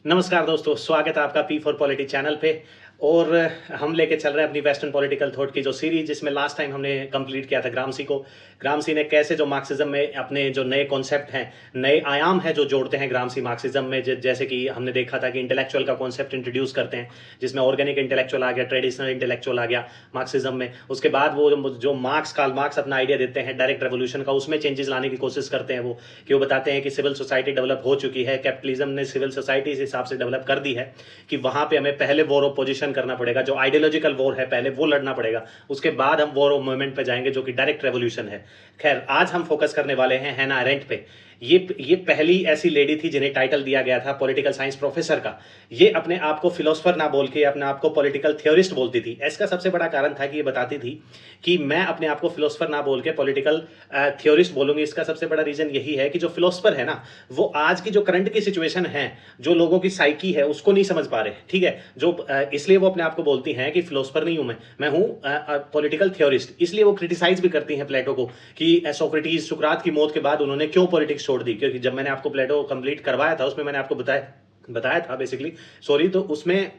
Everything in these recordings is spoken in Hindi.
नमस्कार दोस्तों, स्वागत है आपका पी फॉर पॉलिटी चैनल पे। और हम लेके चल रहे हैं अपनी वेस्टर्न पॉलिटिकल थॉट की जो सीरीज, जिसमें लास्ट टाइम हमने कंप्लीट किया था ग्रामसी को। ग्रामसी ने कैसे जो मार्क्सिज्म में अपने जो नए कॉन्सेप्ट हैं, नए आयाम हैं जो जोड़ते हैं ग्रामसी मार्क्सिज्म में। जैसे कि हमने देखा था कि इंटेलेक्चुअल का कॉन्सेप्ट इंट्रोड्यूस करते हैं, जिसमें ऑर्गेनिक इंटेलेक्चुअल आ गया, ट्रेडिशनल इंटेलेक्चुअल आ गया मार्क्सिज्म में। उसके बाद वो जो कार्ल मार्क्स अपना आइडिया देते हैं डायरेक्ट रेवोल्यूशन का, उसमें चेंजेस लाने की कोशिश करते हैं वो, कि वो बताते हैं कि सिविल सोसाइटी डेवलप हो चुकी है, कैपिटलिज्म ने सिविल सोसाइटी इस हिसाब से डेवलप कर दी है कि वहां पे हमें पहले वॉर ऑफ पोजीशन करना पड़ेगा, जो आइडियोलॉजिकल वॉर है पहले वो लड़ना पड़ेगा, उसके बाद हम वॉर ऑफ मूवमेंट पे जाएंगे जो कि डायरेक्ट रेवोल्यूशन है। खैर, आज हम फोकस करने वाले हैं हैना अरेंट पे। ये पहली ऐसी लेडी थी जिन्हें टाइटल दिया गया था पॉलिटिकल साइंस प्रोफेसर का। ये अपने आप को फिलोसफर ना बोल के अपने आप को पॉलिटिकल थ्योरिस्ट बोलती थी। इसका सबसे बड़ा कारण था कि ये बताती थी कि मैं अपने आप को फिलोसफर ना बोल के पॉलिटिकल थ्योरिस्ट बोलूंगी। इसका सबसे बड़ा रीजन यही है कि जो फिलोसफर है ना, वो आज की जो करंट की सिचुएशन है, जो लोगों की साइकी है, उसको नहीं समझ पा रहे। ठीक है, जो इसलिए वो अपने आप को बोलती हैं कि फिलोसफर नहीं हूं मैं हूं पॉलिटिकल थ्योरिस्ट। इसलिए वो क्रिटिसाइज भी करती हैं प्लेटो को कि सोक्रेटिस, सुकरात की मौत के बाद उन्होंने क्यों पॉलिटिक्स छोड़ दी। क्योंकि जब मैंने आपको प्लेटो कंप्लीट करवाया था, उसमें मैंने आपको बताया था बेसिकली, सॉरी, तो उसमें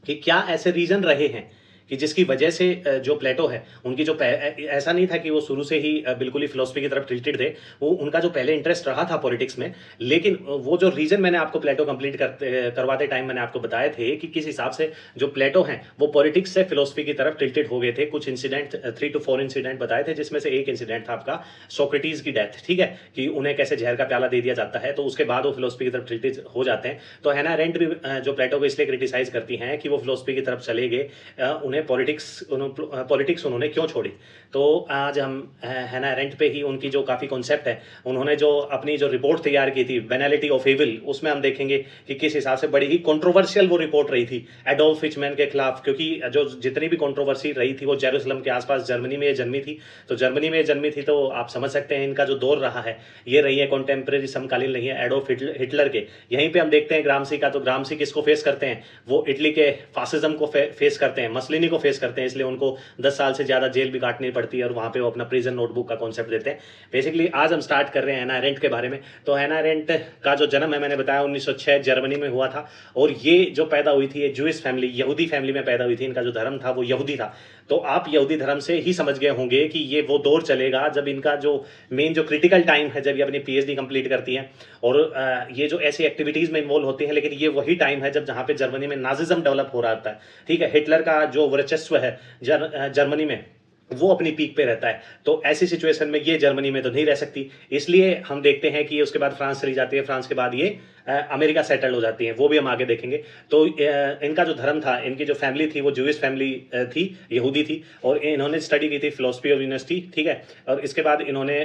कि क्या ऐसे रीजन रहे हैं कि जिसकी वजह से जो प्लेटो है, उनकी जो ऐसा नहीं था कि वो शुरू से ही बिल्कुल ही फिलोसफी की तरफ टिल्टेड थे। वो उनका जो पहले इंटरेस्ट रहा था पॉलिटिक्स में, लेकिन वो जो रीजन मैंने आपको प्लेटो कंप्लीट करवाते टाइम मैंने आपको बताए थे कि किस हिसाब से जो प्लेटो हैं वो पॉलिटिक्स से फिलोसफी की तरफ टिल्टेड हो गए थे। कुछ इंसिडेंट 3 to 4 इंसिडेंट बताए थे, जिसमें से एक इंसिडेंट था आपका सोक्रेटिस की डेथ। ठीक है, कि उन्हें कैसे जहर का प्याला दे दिया जाता है, तो उसके बाद वो फिलोसफी की तरफ टिल्टेड हो जाते हैं। तो हैना अरेंट भी जो प्लेटो को इसलिए क्रिटिसाइज करती हैं कि वो फिलोसफी की तरफ चले गए, उन्हें पॉलिटिक्स उन्होंने क्यों छोड़ी। तो आज हम हैना अरेंट पे ही उनकी जो काफ़ी कॉन्सेप्ट है, उन्होंने जो अपनी जो रिपोर्ट तैयार की थी बेनालिटी ऑफ एविल, उसमें हम देखेंगे कि किस हिसाब से बड़ी ही कंट्रोवर्शियल वो रिपोर्ट रही थी एडोल्फ हिचमैन के खिलाफ। क्योंकि जो जितनी भी कंट्रोवर्सी रही थी वो जेरूसलम के आसपास जर्मनी में जन्मी थी। तो जर्मनी में जन्मी थी, तो आप समझ सकते हैं इनका जो दौर रहा है ये रही है कॉन्टेम्प्रेरी, समकालीन रही है एडोल्फ हिटलर के। यहीं पे हम देखते हैं ग्रामसी का, तो ग्रामसी किसको फेस करते हैं, वो इटली के फासिज्म को फेस करते हैं, मसलिनी को फेस करते हैं। इसलिए उनको 10 साल से ज़्यादा जेल भी काटनी पड़ती है, और वहाँ पे वो अपना प्रिजन नोटबुक का कॉन्सेप्ट देते हैं। बेसिकली आज हम स्टार्ट कर रहे हैं हैना अरेंट के बारे में। तो हैना अरेंट का जो जन्म है, मैंने बताया 1906 जर्मनी में हुआ था। और ये जो पैदा हुई थी, ये जूइश फैमिली, यहूदी फैमिली में पैदा हुई थी। इनका जो धर्म था वो यहूदी था। तो आप यहूदी धर्म से ही समझ गए होंगे कि ये वो दौर चलेगा जब इनका जो मेन जो क्रिटिकल टाइम है, जब ये अपनी पीएचडी कंप्लीट करती हैं और ये जो ऐसी एक्टिविटीज़ में इन्वॉल्व होती हैं। लेकिन ये वही टाइम है जब जहाँ पे जर्मनी में नाजिज्म डेवलप हो रहा था। ठीक है, हिटलर का जो वर्चस्व है जर्मनी में, वो अपनी पीक पे रहता है। तो ऐसी सिचुएशन में ये जर्मनी में तो नहीं रह सकती। इसलिए हम देखते हैं कि ये उसके बाद फ्रांस चली जाती है। फ्रांस के बाद ये अमेरिका सेटल हो जाती है, वो भी हम आगे देखेंगे। तो इनका जो धर्म था, इनकी जो फैमिली थी वो जूइश फैमिली थी, यहूदी थी। और इन्होंने स्टडी की थी फिलोसफी ऑफ यूनिवर्सिटी। ठीक है, और इसके बाद इन्होंने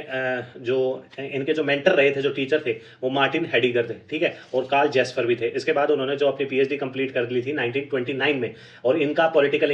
जो इनके जो मेंटर रहे थे, जो टीचर थे, वो मार्टिन हेडिगर थे। ठीक है, और कार्ल जेस्पर भी थे। इसके बाद उन्होंने जो अपनी पीएचडी कंप्लीट कर ली थी 1929 में। और इनका पॉलिटिकल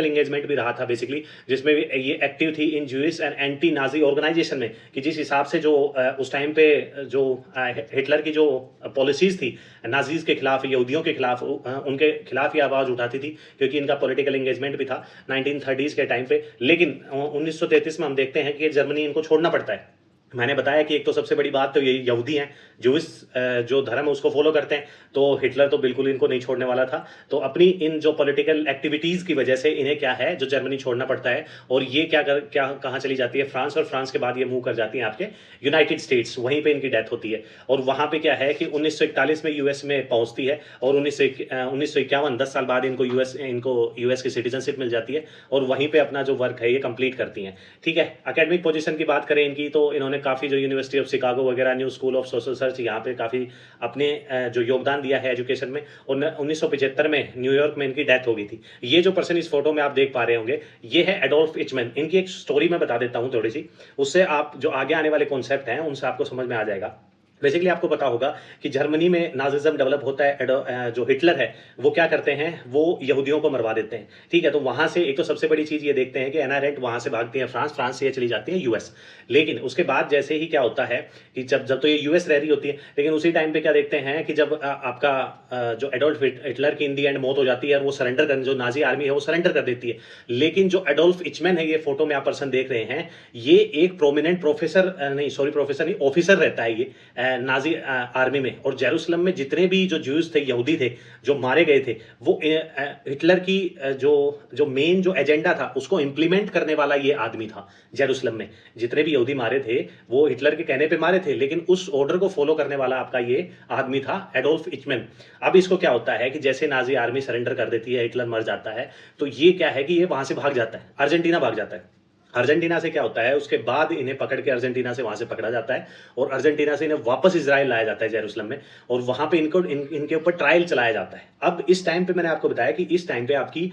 इंगेजमेंट भी रहा था बेसिकली, जिसमें ये एक्टिव थी in Jewish and anti Nazi organisation में। कि जिस हिसाब से जो उस टाइम पे जो हिटलर की जो पॉलिसीज थी नाजीज के खिलाफ, यहूदियों के खिलाफ, उनके खिलाफ ये आवाज़ उठाती थी, क्योंकि इनका पॉलिटिकल एंगेजमेंट भी था 1930s के टाइम पे। लेकिन 1933 में हम देखते हैं कि जर्मनी इनको छोड़ना पड़ता है। मैंने बताया कि एक तो सबसे बड़ी बात तो ये यहूदी हैं, जूइश जो धर्म है उसको फॉलो करते हैं। तो हिटलर तो बिल्कुल इनको नहीं छोड़ने वाला था। तो अपनी इन जो पॉलिटिकल एक्टिविटीज़ की वजह से इन्हें क्या है, जो जर्मनी छोड़ना पड़ता है। और ये कहाँ चली जाती है, फ्रांस। और फ्रांस के बाद ये मूव कर जाती है आपके यूनाइटेड स्टेट्स, वहीं पे इनकी डेथ होती है। और वहाँ पे क्या है कि 1941 में यूएस में पहुँचती है। और 1951, 10 साल बाद इनको यूएस की सिटीजनशिप मिल जाती है। और वहीं पर अपना जो वर्क है ये कंप्लीट करती हैं। ठीक है, एकेडमिक पोजीशन की बात करें इनकी, तो इन्होंने काफ़ी जो यूनिवर्सिटी ऑफ शिकागो वगैरह, new school of social search, यहाँ पे काफ़ी अपने जो योगदान दिया है एजुकेशन में। और 1975 में न्यूयॉर्क में इनकी डेथ हो गई थी। ये जो पर्सन इस फोटो में आप देख पा रहे होंगे, ये है एडोल्फ हिचमैन। इनकी एक स्टोरी मैं बता देता हूँ थोड़ी सी, उससे आप जो आगे आने वाले कॉन्सेप्ट हैं उनसे आपको समझ में आ जाएगा। बेसिकली आपको पता होगा कि जर्मनी में नाजिज्म डेवलप होता है। जो हिटलर है वो क्या करते हैं, वो यहूदियों को मरवा देते हैं। ठीक है, तो वहाँ से एक तो सबसे बड़ी चीज़ ये देखते हैं कि हैना अरेंट वहाँ से भागती है फ्रांस से ये चली जाती है यूएस। लेकिन उसके बाद जैसे ही क्या होता है कि जब जब तो ये यूएस रह रही होती है, लेकिन उसी टाइम पे क्या देखते हैं कि जब आपका जो एडोल्फ हिटलर की इन दी एंड मौत हो जाती है, और वो सरेंडर कर, जो नाजी आर्मी है वो सरेंडर कर देती है। लेकिन जो एडोल्फ हिचमैन है, ये फोटो में आप पर्सन देख रहे हैं, ये एक प्रोमिनेंट प्रोफेसर नहीं, सॉरी प्रोफेसर नहीं, ऑफिसर रहता है ये नाजी आर्मी में और जेरूसलम में जितने भी जो ज्यूज थे, यहूदी थे जो मारे गए थे, वो हिटलर की जो मेन जो एजेंडा था उसको इम्प्लीमेंट करने वाला ये आदमी था। जेरूसलम में जितने भी यहूदी मारे थे वो हिटलर के कहने पे मारे थे, लेकिन उस ऑर्डर को फॉलो करने वाला आपका ये आदमी था, एडोल्फ इचमेन। अब इसको क्या होता है कि जैसे नाजी आर्मी सरेंडर कर देती है, हिटलर मर जाता है, तो ये क्या है कि ये वहां से भाग जाता है, अर्जेंटीना भाग जाता है। अर्जेंटीना से क्या होता है, उसके बाद इन्हें पकड़ के अर्जेंटीना से वहां से पकड़ा जाता है और अर्जेंटीना से इन्हें वापस इजराइल लाया जाता है, जेरूसलम में, और वहां पे इनके ऊपर ट्रायल चलाया जाता है। अब इस टाइम पे मैंने आपको बताया कि इस टाइम पे आपकी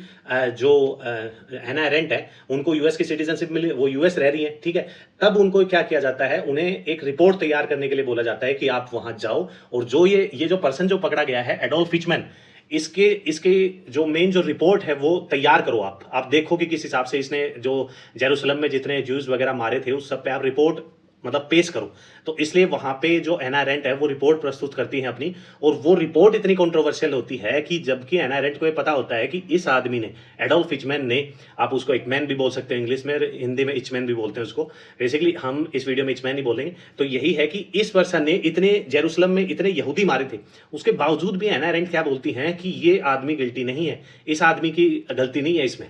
जो हैना अरेंट है उनको यूएस की सिटीजनशिप मिली, वो यूएस रह रही है, ठीक है। तब उनको क्या किया जाता है, उन्हें एक रिपोर्ट तैयार करने के लिए बोला जाता है कि आप वहां जाओ और जो ये जो पर्सन जो पकड़ा गया है एडोल्फ हिचमैन, इसके इसके जो मेन जो रिपोर्ट है वो तैयार करो। आप देखो कि किस हिसाब से इसने जो जेरूसलम में जितने ज्यूज वगैरह मारे थे उस सब पे आप रिपोर्ट मतलब पेश करो। तो इसलिए वहां पे जो एना अरेंट है वो रिपोर्ट प्रस्तुत करती है अपनी, और वो रिपोर्ट इतनी कंट्रोवर्शियल होती है कि जबकि एना अरेंट को ये पता होता है कि इस आदमी ने, एडोल्फ हिचमैन ने, आप उसको इचमैन भी बोल सकते हैं इंग्लिश में, हिंदी में इचमैन भी बोलते हैं उसको, बेसिकली हम इस वीडियो में इचमैन ही बोलेंगे। तो यही है कि इस पर्सन ने इतने जेरूसलम में इतने यहूदी मारे थे, उसके बावजूद भी एना अरेंट क्या बोलती हैं कि ये आदमी गिल्टी नहीं है, इस आदमी की गलती नहीं है इसमें।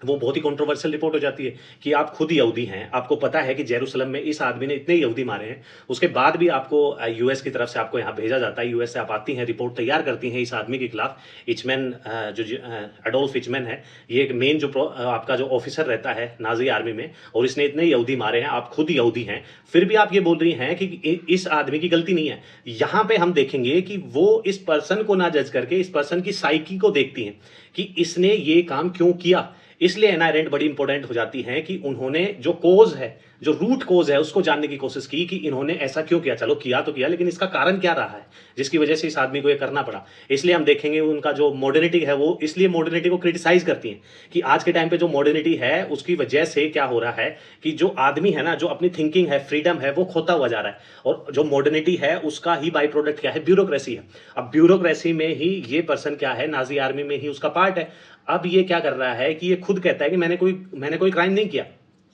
वो बहुत ही कंट्रोवर्शियल रिपोर्ट हो जाती है कि आप खुद यहूदी हैं, आपको पता है कि जेरूसलम में इस आदमी ने इतने यहूदी मारे हैं, उसके बाद भी आपको यूएस की तरफ से आपको यहाँ भेजा जाता है, यूएस से आप आती हैं, रिपोर्ट तैयार करती हैं इस आदमी के खिलाफ। इचमैन जो एडोल्फ इचमैन है, ये एक मेन जो आपका जो ऑफिसर रहता है नाजी आर्मी में, और इसने इतने यहूदी मारे हैं, आप खुद यहूदी हैं, फिर भी आप ये बोल रही हैं कि इस आदमी की गलती नहीं है। यहाँ पे हम देखेंगे कि वो इस पर्सन को ना जज करके इस पर्सन की साइकी को देखती हैं कि इसने ये काम क्यों किया। इसलिए एना अरेंट बड़ी इंपॉर्टेंट हो जाती है कि उन्होंने जो कोज है, जो रूट कोज है, उसको जानने की कोशिश की कि इन्होंने ऐसा क्यों किया। चलो किया तो किया, लेकिन इसका कारण क्या रहा है जिसकी वजह से इस आदमी को ये करना पड़ा। इसलिए हम देखेंगे उनका जो मॉडर्निटी है वो इसलिए मॉडर्निटी को क्रिटिसाइज करती हैं कि आज के टाइम पे जो मॉडर्निटी है उसकी वजह से क्या हो रहा है कि जो आदमी है ना, जो अपनी थिंकिंग है, फ्रीडम है, वो खोता हुआ जा रहा है। और जो मॉडर्निटी है उसका ही बाई प्रोडक्ट क्या है, ब्यूरोक्रेसी है। अब ब्यूरोक्रेसी में ही ये पर्सन क्या है, नाजी आर्मी में ही उसका पार्ट है। अब ये क्या कर रहा है कि ये खुद कहता है कि मैंने कोई क्राइम नहीं किया,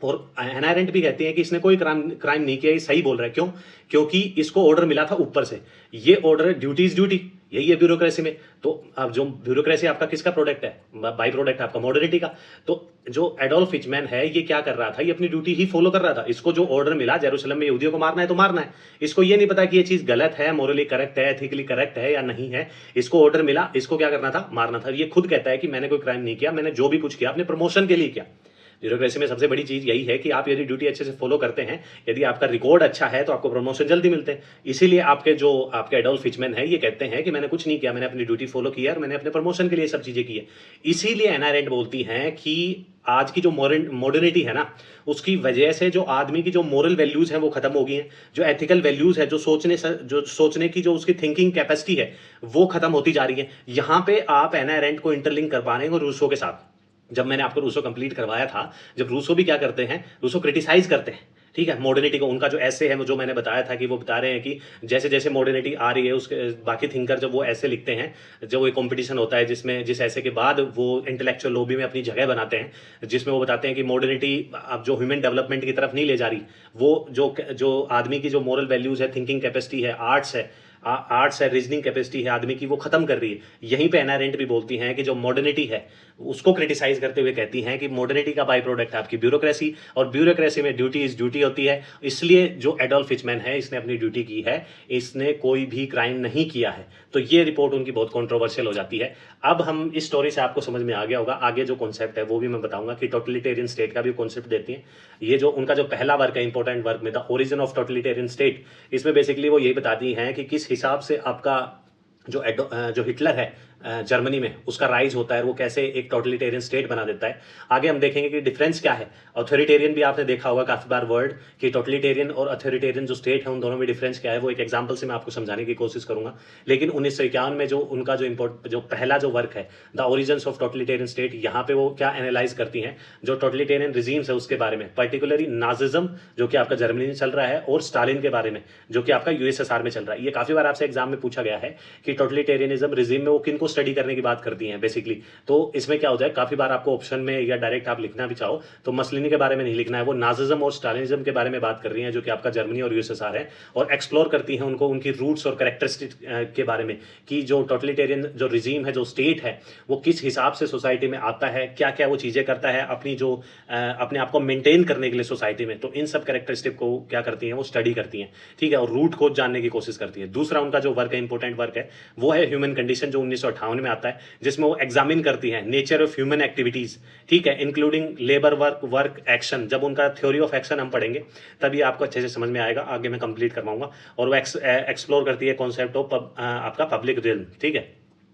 और एना अरेंट भी कहती है कि इसने कोई क्राइम नहीं किया, ये सही बोल रहा है। क्यों? क्योंकि इसको ऑर्डर मिला था ऊपर से। ये ऑर्डर, ड्यूटी इज ड्यूटी, यही है ब्यूरोक्रेसी में। तो अब जो ब्यूरोक्रेसी आपका किसका प्रोडक्ट है, बाई प्रोडक्ट आपका मॉडर्निटी का। तो जो एडोल्फ हिचमैन है ये क्या कर रहा था, ये अपनी ड्यूटी ही फॉलो कर रहा था। इसको जो ऑर्डर मिला जेरूसलम में यहूदियों को मारना है तो मारना है, इसको ये नहीं पता कि ये चीज गलत है, मोरली करेक्ट है, एथिकली करेक्ट है या नहीं है। इसको ऑर्डर मिला, इसको क्या करना था, मारना था। ये खुद कहता है कि मैंने कोई क्राइम नहीं किया, मैंने जो भी कुछ किया अपने प्रमोशन के लिए किया। ब्यूरोक्रेसी में सबसे बड़ी चीज यही है कि आप यदि ड्यूटी अच्छे से फॉलो करते हैं, यदि आपका रिकॉर्ड अच्छा है तो आपको प्रमोशन जल्दी मिलते हैं। इसीलिए आपके एडोल्फ हिचमैन है ये कहते हैं कि मैंने कुछ नहीं किया, मैंने अपनी ड्यूटी फॉलो की है और मैंने अपने प्रमोशन के लिए सब चीजें की है। इसीलिए एना अरेंट बोलती हैं कि आज की जो मॉडर्निटी है ना, उसकी वजह से जो आदमी की जो मोरल वैल्यूज हैं वो खत्म हो गई हैं, जो एथिकल वैल्यूज है, जो सोचने की जो उसकी थिंकिंग कैपेसिटी है वो खत्म होती जा रही है। यहाँ पे आप एना अरेंट को इंटरलिंक कर पा रहे हैं रूसो के साथ। जब मैंने आपको रूसो कंप्लीट करवाया था, जब रूसो भी क्या करते हैं, रूसो क्रिटिसाइज करते हैं, ठीक है, मॉडर्निटी को। उनका जो ऐसे है जो मैंने बताया था कि वो बता रहे हैं कि जैसे जैसे मॉडर्निटी आ रही है उसके बाकी थिंकर जब वो ऐसे लिखते हैं, जब वो एक कंपटीशन होता है जिसमें जिस ऐसे के बाद वो इंटेलेक्चुअल लॉबी में अपनी जगह बनाते हैं, जिसमें वो बताते हैं कि मॉडर्निटी अब जो ह्यूमन डेवलपमेंट की तरफ नहीं ले जा रही, वो जो आदमी की जो मोरल वैल्यूज है, थिंकिंग कैपेसिटी है, आर्ट्स है, रीजनिंग कैपेसिटी है आदमी की, वो खत्म कर रही है। यहीं पे एना अरेंट भी बोलती हैं कि जो मॉडर्निटी है उसको क्रिटिसाइज करते हुए कहती हैं कि मॉडर्निटी का बाई प्रोडक्ट है आपकी ब्यूरोक्रेसी, और ब्यूरोक्रेसी में ड्यूटी इज ड्यूटी होती है। इसलिए जो एडोल्फ हिचमैन है इसने अपनी ड्यूटी की है, इसने कोई भी क्राइम नहीं किया है। तो ये रिपोर्ट उनकी बहुत कॉन्ट्रोवर्शियल हो जाती है। अब हम इस स्टोरी से आपको समझ में आ गया होगा, आगे जो कॉन्सेप्ट है वो भी मैं बताऊंगा कि टोटलिटेरियन स्टेट का भी कॉन्सेप्ट देती है। ये जो उनका जो पहला वर्क है, इंपॉर्टेंट वर्क में, the origin of totalitarian state, इसमें बेसिकली वो यही बताती हैं कि किस हिसाब से आपका जो हिटलर है जर्मनी में, उसका राइज होता है, वो कैसे एक टोटलिटेरियन स्टेट बना देता है। आगे हम देखेंगे कि डिफरेंस क्या है। ऑथोरिटेरियन भी आपने देखा होगा काफी बार वर्ड, कि टोटलिटेरियन और ऑथोरिटेरियन जो स्टेट है उन दोनों में डिफरेंस क्या है, वो एक एग्जांपल से मैं आपको समझाने की कोशिश करूंगा। लेकिन 1951 में जो उनका जो पहला जो वर्क है, the origins of totalitarian state, यहाँ पे वो क्या एनालाइज करती हैं जो टोटलिटेरियन रिजीम्स है उसके बारे में, पर्टिकुलरली नाजिज्म जो कि आपका जर्मनी में चल रहा है, और स्टालिन के बारे में जो कि आपका यूएसएसआर में चल रहा है। ये काफी बार आपसे एग्जाम में पूछा गया है कि टोटलिटेरियनिज्म रिजीम में वो किनको को स्टडी करने की बात करती हैं बेसिकली। तो इसमें क्या होता है, काफ़ी बार आपको ऑप्शन में या डायरेक्ट आप लिखना भी चाहो तो मसलिनी के बारे में नहीं लिखना है, वो नाजिज्म और स्टालिनिज्म के बारे में बात कर रही हैं, जो कि आपका जर्मनी और यूएसएसआर है, और एक्सप्लोर करती हैं उनको, उनकी रूट्स और करेक्टरिस्टिक के बारे में कि जो टोटलिटेरियन जो रिजीम है, जो स्टेट है, वो किस हिसाब से सोसाइटी में आता है, क्या क्या वो चीज़ें करता है अपनी जो अपने आप को मेंटेन करने के लिए सोसाइटी में। तो इन सब कैरेक्टरिस्टिक को क्या करती हैं, वो स्टडी करती हैं, ठीक है, और रूट को जानने की कोशिश करती है। दूसरा उनका जो वर्क है, इंपॉर्टेंट वर्क है, वो है ह्यूमन कंडीशन, जो 1958 में आता है, जिसमें वो एग्जामिन करती है नेचर ऑफ ह्यूमन एक्टिविटीज, ठीक है, including labour work, work action. जब उनका थ्योरी ऑफ एक्शन हम पढ़ेंगे तभी आपको अच्छे से समझ में आएगा, आगे मैं कंप्लीट करवाऊंगा। और वो एक्सप्लोर करती है कॉन्सेप्ट ऑफ आपका पब्लिक रिल्म, ठीक है।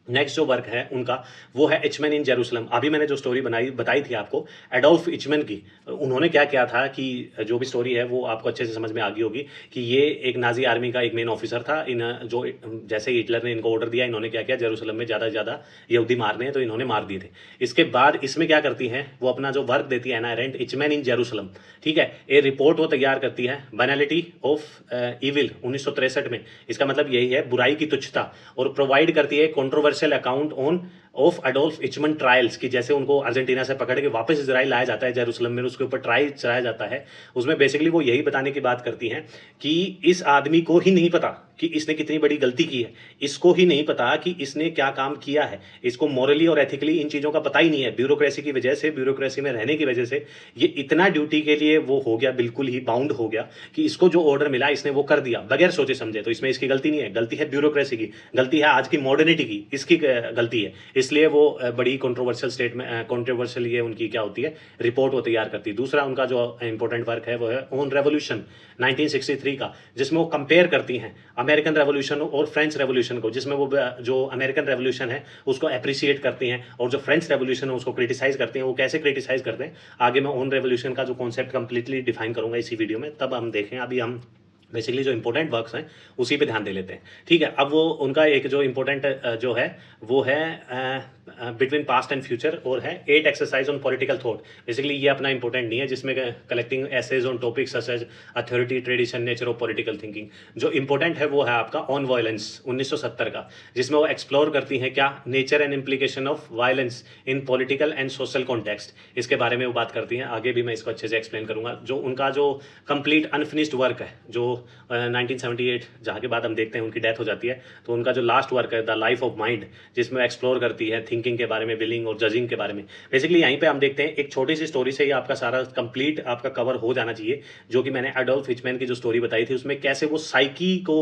नेक्स्ट जो वर्क है उनका वो है इचमैन इन जेरूसलम। अभी मैंने जो स्टोरी बताई थी आपको एडोल्फ इचमैन की, उन्होंने क्या किया था कि जो भी स्टोरी है वो आपको अच्छे से समझ में आ गई होगी कि ये एक नाजी आर्मी का एक मेन ऑफिसर था। इन जो जैसे ही हिटलर ने इनको ऑर्डर दिया, इन्होंने क्या किया, जेरूसलम में ज़्यादा से ज़्यादा यहूदी मारने हैं, तो इन्होंने मार दिए थे। इसके बाद इसमें क्या करती हैं, वो अपना जो वर्क देती है एना एरेंट, इचमैन इन जेरूसलम, ठीक है, ये रिपोर्ट वो तैयार करती है, बैनलिटी ऑफ इविल 1963 में। इसका मतलब यही है, बुराई की तुच्छता, और प्रोवाइड करती है controversial account on of Adolf Eichmann trials, की जैसे उनको अर्जेंटीना से पकड़ के वापस इजराइल लाया जाता है जेरूसलम में, उसके ऊपर ट्रायल चलाया जाता है। उसमें बेसिकली वो यही बताने की बात करती हैं कि इस आदमी को ही नहीं पता कि इसने कितनी बड़ी गलती की है, इसको ही नहीं पता कि इसने क्या काम किया है, इसको मॉरली और एथिकली इन चीज़ों का पता ही नहीं है। ब्यूरोक्रेसी की वजह से, ब्यूरोक्रेसी में रहने की वजह से ये इतना ड्यूटी के लिए वो हो गया, बिल्कुल ही बाउंड हो गया कि इसको जो ऑर्डर मिला इसने वो कर दिया बगैर सोचे समझे। तो इसमें इसकी गलती नहीं है, गलती है ब्यूरोक्रेसी की, गलती है आज की मॉडर्निटी की, इसकी गलती है। इसलिए वो बड़ी कंट्रोवर्शियल स्टेट में कंट्रोवर्शियल ये उनकी क्या होती है, रिपोर्ट वो तैयार करती है। दूसरा उनका जो इंपॉर्टेंट वर्क है वो है ऑन रेवोल्यूशन 1963 का, जिसमें वो कंपेयर करती हैं अमेरिकन रेवोल्यूशन और फ्रेंच रेवोल्यूशन को, जिसमें वो जो अमेरिकन रेवोल्यूशन है उसको अप्रिशिएट करती हैं और जो फ्रेंच रेवोल्यूशन है उसको क्रिटिसाइज करते हैं। वो कैसे क्रिटिसाइज करते हैं आगे मैं ऑन रेवोल्यूशन का जो कॉन्सेप्ट कंप्लीटली डिफाइन करूंगा इसी वीडियो में, तब हम देखें। अभी हम बेसिकली जो इंपॉर्टेंट वर्क्स हैं उसी पे ध्यान दे लेते हैं, ठीक है। अब वो उनका एक जो इंपॉर्टेंट जो है वो है बिटवीन पास्ट एंड फ्यूचर, और है 8 exercise on political thought. Basically ये अपना इंपॉर्टेंट नहीं है, जिसमें collecting essays on topics such as authority, tradition, nature of political thinking. जो इंपॉर्टेंट है वो है आपका ऑन वायलेंस 1970 का, जिसमें वो एक्सप्लोर करती हैं क्या, nature and implication of violence in political and social context. इसके बारे में वो बात करती हैं, आगे भी मैं इसको अच्छे से एक्सप्लेन करूंगा। जो उनका जो कंप्लीट अनफिनिश्ड वर्क है, जो 1978 जहाँ के बाद हम देखते हैं उनकी डेथ हो जाती है, तो उनका जो लास्ट वर्क है द लाइफ ऑफ माइंड, जिसमें एक्सप्लोर करती है थिंकिंग के बारे में, विलिंग और जजिंग के बारे में। बेसिकली यहीं पे हम देखते हैं एक छोटी सी स्टोरी से ही आपका सारा कंप्लीट आपका कवर हो जाना चाहिए, जो कि मैंने एडोल्फ हिचमैन की जो स्टोरी बताई थी उसमें कैसे वो साइकी को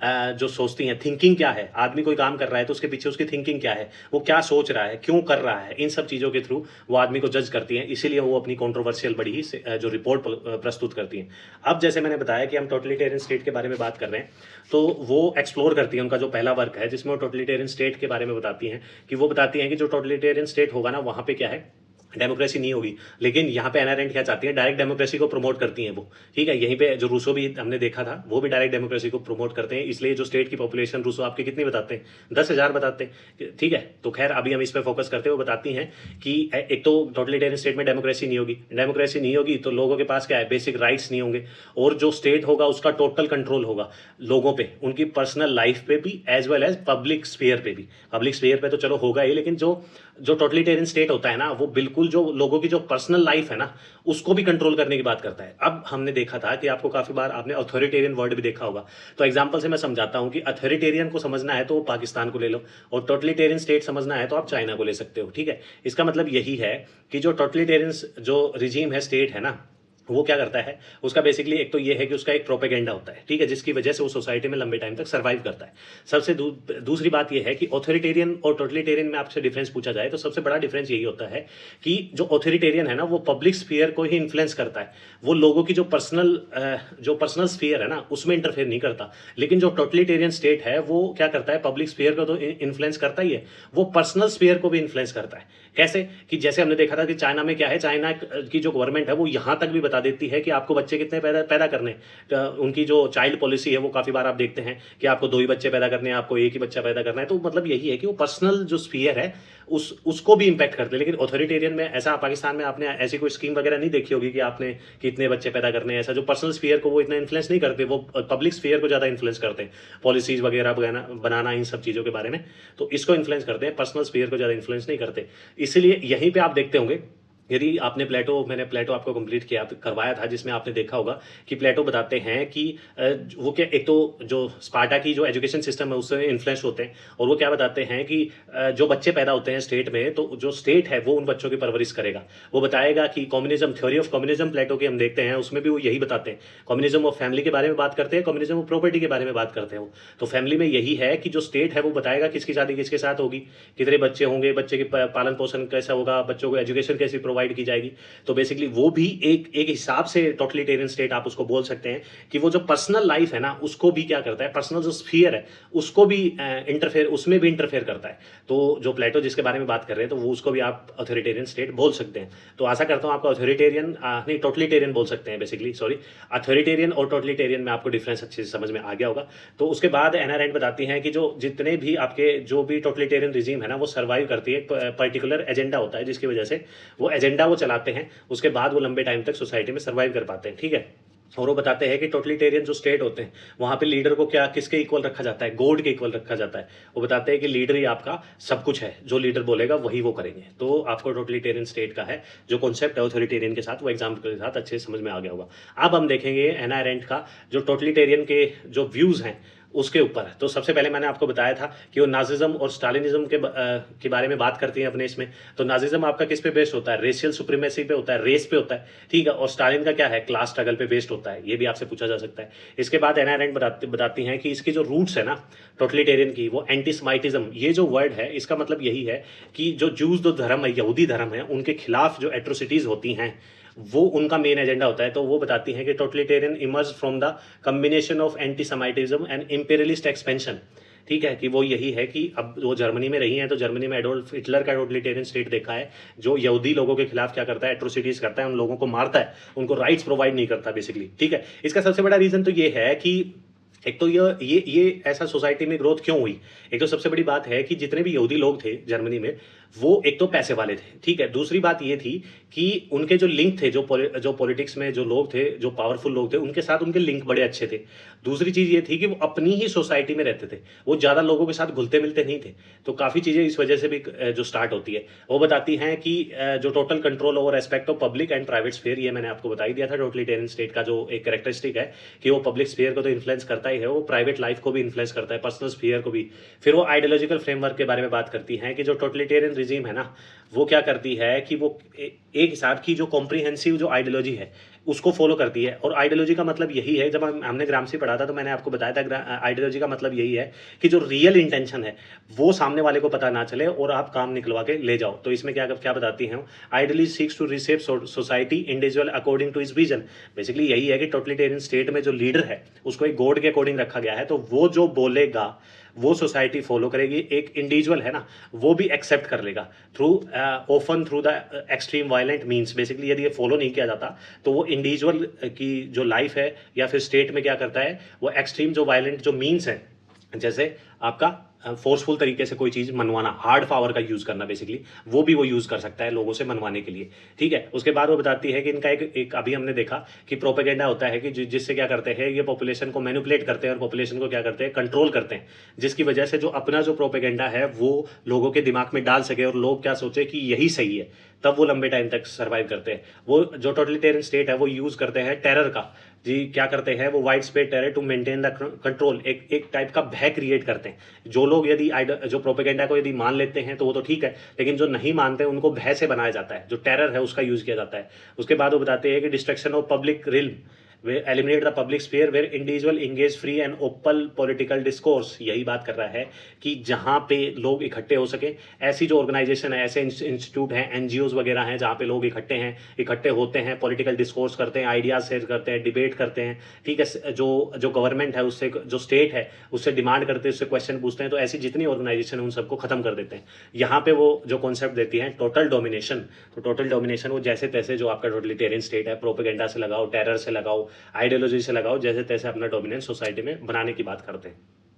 जो सोचती हैं, थिंकिंग क्या है, आदमी कोई काम कर रहा है तो उसके पीछे उसकी थिंकिंग क्या है, वो क्या सोच रहा है, क्यों कर रहा है, इन सब चीज़ों के थ्रू वो आदमी को जज करती हैं। इसीलिए वो अपनी कंट्रोवर्शियल बड़ी ही जो रिपोर्ट प्रस्तुत करती हैं। अब जैसे मैंने बताया कि हम टोटलिटेरियन स्टेट के बारे में बात कर रहे हैं, तो वो एक्सप्लोर करती है, उनका जो पहला वर्क है जिसमें वो टोटलिटेरियन स्टेट के बारे में बताती हैं कि वो बताती हैं कि जो टोटलिटेरियन स्टेट होगा ना वहाँ पे क्या है, डेमोक्रेसी नहीं होगी। लेकिन यहाँ पे एना एरेंट क्या चाहती है, डायरेक्ट डेमोक्रेसी को प्रमोट करती हैं वो, ठीक है। यहीं पे जो रूसो भी हमने देखा था वो भी डायरेक्ट डेमोक्रेसी को प्रमोट करते हैं। इसलिए जो स्टेट की पॉपुलेशन रूसो आपकी कितनी बताते हैं, 10,000 बताते हैं, ठीक है। तो खैर अभी हम इस पर फोकस करते हैं। वो बताती हैं कि एक तो टोटलिटेरियन स्टेट में डेमोक्रेसी नहीं होगी तो लोगों के पास क्या है, बेसिक राइट्स नहीं होंगे, और जो स्टेट होगा उसका टोटल कंट्रोल होगा लोगों पे, उनकी पर्सनल लाइफ पे भी as well as public sphere पे भी। पब्लिक स्फीयर पे तो चलो होगा ही, लेकिन जो टोटलिटेरियन स्टेट होता है ना, वो बिल्कुल जो लोगों की जो पर्सनल लाइफ है ना उसको भी कंट्रोल करने की बात करता है। अब हमने देखा था कि आपको काफी बार आपने अथॉरिटेरियन वर्ड भी देखा होगा, तो एग्जांपल से मैं समझाता हूं कि अथॉरिटेरियन को समझना है तो पाकिस्तान को ले लो, और टोटलिटेरियन स्टेट समझना है तो आप चाइना को ले सकते हो, ठीक है। इसका मतलब यही है कि जो टोटलिटेरियन जो रिजीम है, स्टेट है ना, वो क्या करता है, उसका बेसिकली एक तो ये है कि उसका एक प्रोपेगेंडा होता है, ठीक है, जिसकी वजह से वो सोसाइटी में लंबे टाइम तक सर्वाइव करता है। सबसे दूसरी बात ये है कि ऑथोरिटेरियन और टोटलिटेरियन में आपसे डिफरेंस पूछा जाए तो सबसे बड़ा डिफरेंस यही होता है कि जो ऑथोरिटेरियन है ना वो पब्लिक स्फीयर को ही इन्फ्लुएंस करता है, वो लोगों की जो पर्सनल स्फीयर है ना उसमें इंटरफेयर नहीं करता। लेकिन जो टोटलिटेरियन स्टेट है वो क्या करता है, पब्लिक स्फीयर को तो इन्फ्लुएंस करता ही है, वो पर्सनल स्फीयर को भी इन्फ्लुएंस करता है। कैसे कि जैसे हमने देखा था कि चाइना में क्या है, चाइना की जो गवर्नमेंट है वो यहां तक भी बता बता देती है कि आपको बच्चे कितने पैदा पैदा करने। उनकी जो चाइल्ड पॉलिसी है वो काफ़ी बार आप देखते हैं कि आपको 2 ही बच्चे पैदा करने हैं, आपको 1 ही बच्चा पैदा करना है। तो मतलब यही है कि वो पर्सनल जो स्फीयर है उसको भी इम्पैक्ट करते हैं। लेकिन ऑथोरिटेरियन में ऐसा, पाकिस्तान में आपने ऐसी कोई स्कीम वगैरह नहीं देखी होगी कि आपने कितने बच्चे पैदा करने हैं। ऐसा जो पर्सनल स्फीयर को वो इतना इन्फ्लुएंस नहीं करते, वो पब्लिक स्फीयर को ज़्यादा इन्फ्लुएंस करते हैं, पॉलिसीज़ वगैरह बनाना इन सब चीज़ों के बारे में। तो इसको इन्फ्लुएंस करते हैं, पर्सनल स्फीयर को ज़्यादा इन्फ्लुएंस नहीं करते। इसलिए यहीं पे आप देखते होंगे, यदि आपने मैंने प्लेटो आपको कंप्लीट किया करवाया था, जिसमें आपने देखा होगा कि प्लेटो बताते हैं कि वो क्या, एक तो जो स्पार्टा की जो एजुकेशन सिस्टम है उससे इन्फ्लुएंस होते हैं, और वो क्या बताते हैं कि जो बच्चे पैदा होते हैं स्टेट में, तो जो स्टेट है वो उन बच्चों की परवरिश करेगा। वो बताएगा कि कम्युनिज्म, थ्योरी ऑफ कम्युनिज्म प्लेटो की हम देखते हैं, उसमें भी वो यही बताते हैं। कम्युनिज्म ऑफ फैमिली के बारे में बात करते हैं, कम्युनिज्म ऑफ प्रॉपर्टी के बारे में बात करते हैं। वो तो फैमिली में यही है कि जो स्टेट है वो बताएगा किसकी शादी किसके साथ होगी, कितने बच्चे होंगे, बच्चे की पालन पोषण कैसा होगा, बच्चों को एजुकेशन कैसी प्रोवाइड की जाएगी। तो बेसिकली वो भी एक हिसाब से टोटलिटेरियन स्टेट आप उसको बोल सकते हैं कि वो जो पर्सनल लाइफ है ना उसको भी क्या करता है, पर्सनल जो स्फीयर है उसको भी उसमें भी इंटरफेयर करता है। तो जो प्लेटो जिसके बारे में बात कर रहे हैं, तो वो उसको भी आप ऑथोरिटेरियन स्टेट बोल सकते हैं। तो आशा करता हूँ आपको ऑथोरिटेरियन नहीं, टोटलिटेरियन बोल सकते हैं बेसिकली, सॉरी, ऑथोरिटेरियन और टोटलिटेरियन में आपको डिफरेंस अच्छे से समझ में आ गया होगा। तो उसके बाद एना अरेंड बताती हैं कि जो जितने भी आपके जो भी टोटलिटेरियन रिजीम है ना वो सर्वाइव करती है, पर्टिकुलर एजेंडा होता है जिसकी वजह से वो एजेंडा वो चलाते हैं, उसके बाद वो लंबे टाइम तक सोसाइटी में सर्वाइव कर पाते हैं। ठीक है, और वो बताते हैं कि टोटलिटेरियन जो स्टेट होते हैं वहाँ पे लीडर को क्या किसके इक्वल रखा जाता है, गॉड के इक्वल रखा जाता है। वो बताते हैं कि लीडर ही आपका सब कुछ है, जो लीडर बोलेगा वही वो करेंगे। तो आपको टोटलिटेरियन स्टेट का है जो कॉन्सेप्ट है ऑथोरिटेरियन के साथ, वो एग्जाम्पल के साथ अच्छे से समझ में आ गया होगा। अब हम देखेंगे एना अरेंट का जो टोटलिटेरियन के जो व्यूज़ हैं उसके ऊपर। तो सबसे पहले मैंने आपको बताया था कि वो नाजिज्म और स्टालिनिज्म के बारे में बात करती हैं अपने इसमें। तो नाजिज्म आपका किस पे बेस्ड होता है, रेशियल सुप्रीमेसी पे होता है, रेस पे होता है, ठीक है। और स्टालिन का क्या है, क्लास स्ट्रगल पे बेस्ड होता है। ये भी आपसे पूछा जा सकता है। इसके बाद एना अरेंट बताती हैं कि इसकी जो रूट्स है ना टोटलिटेरियन की, वो एंटीसेमाइटिज्म, ये जो वर्ड है इसका मतलब यही है कि जो जूस जो धर्म है, यहूदी धर्म है, उनके खिलाफ जो एट्रोसिटीज़ होती हैं वो उनका मेन एजेंडा होता है। तो वो बताती हैं कि totalitarian emerge from the combination of antisemitism and imperialist expansion. ठीक है, कि वो यही है कि अब वो जर्मनी में रही हैं, तो जर्मनी में एडोल्फ हिटलर का टोटलिटेरियन स्टेट देखा है, जो यहूदी लोगों के खिलाफ क्या करता है, एट्रोसिटीज करता है, उन लोगों को मारता है, उनको राइट्स प्रोवाइड नहीं करता बेसिकली। ठीक है, इसका सबसे बड़ा रीजन तो ये है कि एक तो ये ऐसा सोसाइटी में ग्रोथ क्यों हुई। एक तो सबसे बड़ी बात है कि जितने भी यहूदी लोग थे जर्मनी में वो एक तो पैसे वाले थे, ठीक है। दूसरी बात ये थी कि उनके जो लिंक थे, जो पॉलिटिक्स में जो लोग थे, जो पावरफुल लोग थे, उनके साथ उनके लिंक बड़े अच्छे थे। दूसरी चीज़ ये थी कि वो अपनी ही सोसाइटी में रहते थे, वो ज़्यादा लोगों के साथ घुलते मिलते नहीं थे। तो काफ़ी चीज़ें इस वजह से भी जो स्टार्ट होती है। वो बताती हैं कि जो total control over aspect of public and private sphere, ये मैंने आपको बता ही दिया था। टोटलिटेरियन स्टेट का जो एक कैरेक्टरिस्टिक है कि वो पब्लिक स्फीयर को तो इन्फ्लुएंस करता ही है, वो प्राइवेट लाइफ को भी इन्फ्लुएंस करता है, पर्सनल स्फीयर को भी। फिर वो आइडियोलॉजिकल फ्रेमवर्क के बारे में बात करती हैं कि जो टोटलिटेरियन रिजीम है ना वो क्या करती है कि वो एक हिसाब की जो कॉम्प्रिहेंसिव जो आइडियोलॉजी है उसको फॉलो करती है। और आइडियोलॉजी का मतलब यही है, जब हमने ग्रामसी पढ़ा था तो मैंने आपको बताया था आइडियोलॉजी का मतलब यही है कि जो रियल इंटेंशन है वो सामने वाले को पता ना चले और आप काम निकलवा के ले जाओ। तो इसमें क्या क्या बताती हैं, ideally seeks to reshape society individual according to his vision. Basically यही है कि टोटलिटेरियन स्टेट में जो लीडर है उसको एक गॉड के अकॉर्डिंग रखा गया है, तो वो जो बोलेगा वो सोसाइटी फॉलो करेगी। एक इंडिविजुअल है ना वो भी एक्सेप्ट कर लेगा through often through the extreme violent means. Basically यदि ये फॉलो नहीं किया जाता तो वो इंडिविजुअल की जो लाइफ है या फिर स्टेट में क्या करता है, वो एक्सट्रीम जो वायलेंट जो मीन्स है, जैसे आपका फोर्सफुल तरीके से कोई चीज़ मनवाना, हार्ड पावर का यूज़ करना बेसिकली, वो भी वो यूज़ कर सकता है लोगों से मनवाने के लिए। ठीक है, उसके बाद वो बताती है कि इनका एक अभी हमने देखा कि प्रोपेगेंडा होता है कि जिससे क्या करते हैं, ये पॉपुलेशन को मैनिपुलेट करते हैं और पॉपुलेशन को क्या करते हैं, कंट्रोल करते हैं, जिसकी वजह से जो अपना जो प्रोपेगेंडा है वो लोगों के दिमाग में डाल सके और लोग क्या सोचे कि यही सही है, तब वो लंबे टाइम तक सर्वाइव करते हैं। वो जो टोटलिटेरियन स्टेट है वो यूज़ करते हैं टेरर का जी, क्या करते हैं वो wide spread terror to maintain the control, एक टाइप का भय क्रिएट करते हैं। जो लोग यदि जो प्रोपेगेंडा को यदि मान लेते हैं तो वो तो ठीक है, लेकिन जो नहीं मानते उनको भय से बनाया जाता है, जो टेरर है उसका यूज़ किया जाता है। उसके बाद वो बताते हैं कि destruction of public realm eliminate the public sphere where individual engage free and open political discourse, यही बात कर रहा है कि जहाँ पे लोग इकट्ठे हो सके। ऐसी जो ऑर्गेनाइजेशन है, ऐसे इंस्टीट्यूट हैं, एनजीओज वगैरह हैं जहाँ पे लोग इकट्ठे होते हैं, पॉलिटिकल डिस्कोर्स करते हैं, आइडियाज शेयर करते हैं, डिबेट करते हैं, ठीक है, जो जो गवर्नमेंट है उससे, जो स्टेट है उससे डिमांड करते हैं, उससे क्वेश्चन पूछते हैं, तो ऐसी जितनी ऑर्गेनाइजेशन है उन सबको खत्म कर देते हैं। यहाँ पे वो जो कॉन्सेप्ट देती है टोटल डोमिनेशन, तो टोटल डोमिनेशन वो जैसे तैसे जो आपका टोटलिटेरियन स्टेट है, प्रोपेगेंडा से लगाओ, टेरर से लगाओ, आइडियोलॉजी से लगाओ, जैसे तैसे अपना डोमिनेंस सोसाइटी में बनाने की बात करते हैं।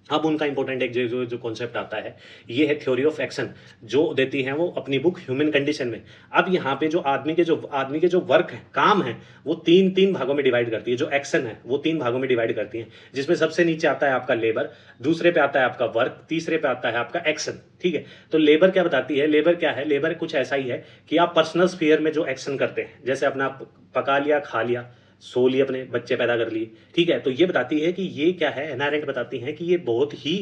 अब उनका इंपॉर्टेंट एक जो कॉन्सेप्ट आता है ये है थ्योरी ऑफ एक्शन, जो देती है वो अपनी बुक ह्यूमन कंडीशन में। अब यहाँ पे जो आदमी के जो वर्क है, काम है, वो तीन भागों में डिवाइड करती है। जो एक्शन है वो 3 भागों में डिवाइड करती है, जिसमें सबसे नीचे आता है आपका लेबर, दूसरे पे आता है आपका वर्क, तीसरे पे आता है आपका एक्शन। ठीक है, तो लेबर क्या बताती है? लेबर क्या है? लेबर कुछ ऐसा ही है कि आप पर्सनल स्फीयर में जो एक्शन करते हैं, जैसे अपना पका लिया, खा लिया, सो लिए, अपने बच्चे पैदा कर लिए, ठीक है, तो ये बताती है कि ये क्या है, इनहेरेंट बताती है कि ये बहुत ही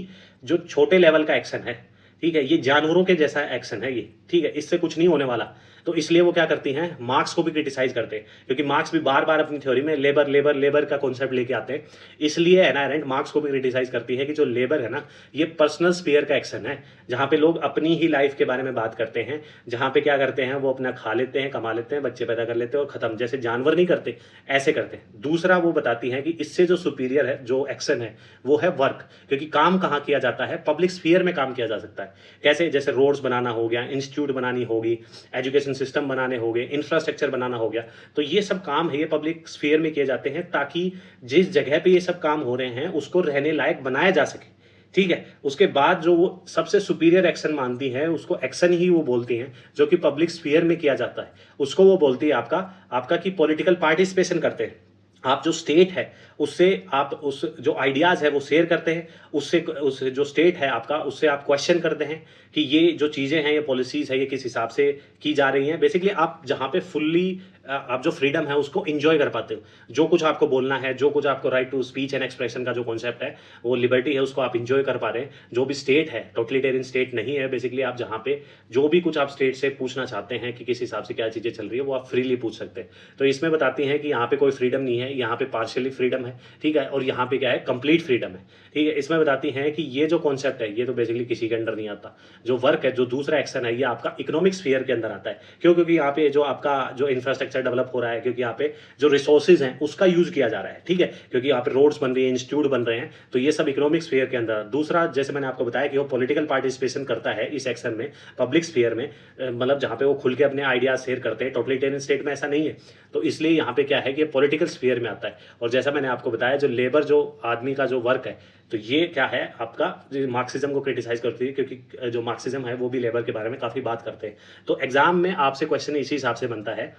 जो छोटे लेवल का एक्शन है, ठीक है, ये जानवरों के जैसा एक्शन है ये, ठीक है, इससे कुछ नहीं होने वाला। तो इसलिए वो क्या करती हैं, मार्क्स को भी क्रिटिसाइज करते हैं, क्योंकि मार्क्स भी बार बार अपनी थ्योरी में लेबर लेबर लेबर का कॉन्सेप्ट लेके आते हैं। इसलिए इनहेरेंट मार्क्स को भी क्रिटिसाइज करती है कि जो लेबर है ना, ये पर्सनल स्फीयर का एक्शन है, जहाँ पे लोग अपनी ही लाइफ के बारे में बात करते हैं, जहाँ पे क्या करते हैं, वो अपना खा लेते हैं, कमा लेते हैं, बच्चे पैदा कर लेते हैं और खत्म, जैसे जानवर नहीं करते ऐसे करते हैं। दूसरा वो बताती है कि इससे जो सुपीरियर है, जो एक्शन है, वो है वर्क, क्योंकि काम कहाँ किया जाता है, पब्लिक स्फीयर में काम किया जा सकता है। कैसे? जैसे रोड्स बनाना हो गया, इंस्टीट्यूट बनानी होगी, एजुकेशन सिस्टम बनाने हो गए, इंफ्रास्ट्रक्चर बनाना हो गया, तो ये सब काम है, ये पब्लिक स्फीयर में किए जाते हैं, ताकि जिस जगह पे ये सब काम हो रहे हैं उसको रहने लायक बनाया जा सके। ठीक है, उसके बाद जो वो सबसे सुपीरियर एक्शन मानती है, उसको एक्शन ही वो बोलती हैं, जो कि पब्लिक स्फीयर में किया जाता है, उसको वो बोलती है आपका कि पॉलिटिकल पार्टिसिपेशन करते हैं। आप जो स्टेट है उससे आप उस जो आइडियाज़ है वो शेयर करते हैं, उससे उस जो स्टेट है आपका, उससे आप क्वेश्चन करते हैं कि ये जो चीज़ें हैं, ये पॉलिसीज़ है, ये किस हिसाब से की जा रही हैं। बेसिकली आप जहाँ पे फुल्ली आप जो फ्रीडम है उसको इंजॉय कर पाते हो, जो कुछ आपको बोलना है, जो कुछ आपको right to speech and expression का जो कॉन्सेप्ट है, वो लिबर्टी है, उसको आप इंजॉय कर पा रहे हैं। जो भी स्टेट है टोटलिटेरियन स्टेट नहीं है, बेसिकली आप जहाँ पे जो भी कुछ आप स्टेट से पूछना चाहते हैं कि किस हिसाब से क्या चीज़ें चल रही है, वो आप फ्रीली पूछ सकते हैं। तो इसमें बताती हैं कि यहाँ पे कोई फ्रीडम नहीं है, यहाँ पे पार्शियली फ्रीडम है, ठीक है, और यहाँ पे क्या है, कंप्लीट फ्रीडम है। ठीक है, इसमें बताती हैं कि ये जो कॉन्सेप्ट है ये तो बेसिकली किसी के अंडर नहीं आता। जो वर्क है, जो दूसरा एक्शन है, ये आपका इकोनॉमिक स्फीयर के अंदर आता है। क्यों? क्योंकि यहाँ पे जो आपका जो इंफ्रास्ट्रक्चर डेवलप हो रहा है, क्योंकि यहाँ पे जो रिसोर्सेज हैं उसका यूज किया जा रहा है, ठीक है, क्योंकि यहाँ पे रोड्स बन रही है, इंस्टीट्यूट बन रहे हैं, तो ये सब इकोनॉमिक स्फीयर के अंदर। दूसरा, जैसे मैंने आपको बताया कि वो पॉलिटिकल पार्टिसिपेशन करता है इस एक्शन में, पब्लिक स्फीयर में, मतलब जहाँ पे वो खुल के अपने आइडियाज शेयर करते हैं। टोटलिटेरियन स्टेट में ऐसा नहीं है, तो इसलिए यहाँ पे क्या है कि पॉलिटिकल स्फीयर में आता है। और जैसा मैंने आपको बताया, जो लेबर, जो आदमी का जो वर्क है, तो ये क्या है आपका, मार्क्सिज्म को क्रिटिसाइज करती है, क्योंकि जो मार्क्सिज्म है वो भी लेबर के बारे में काफ़ी बात करते हैं। तो एग्जाम में आपसे क्वेश्चन इसी हिसाब से बनता है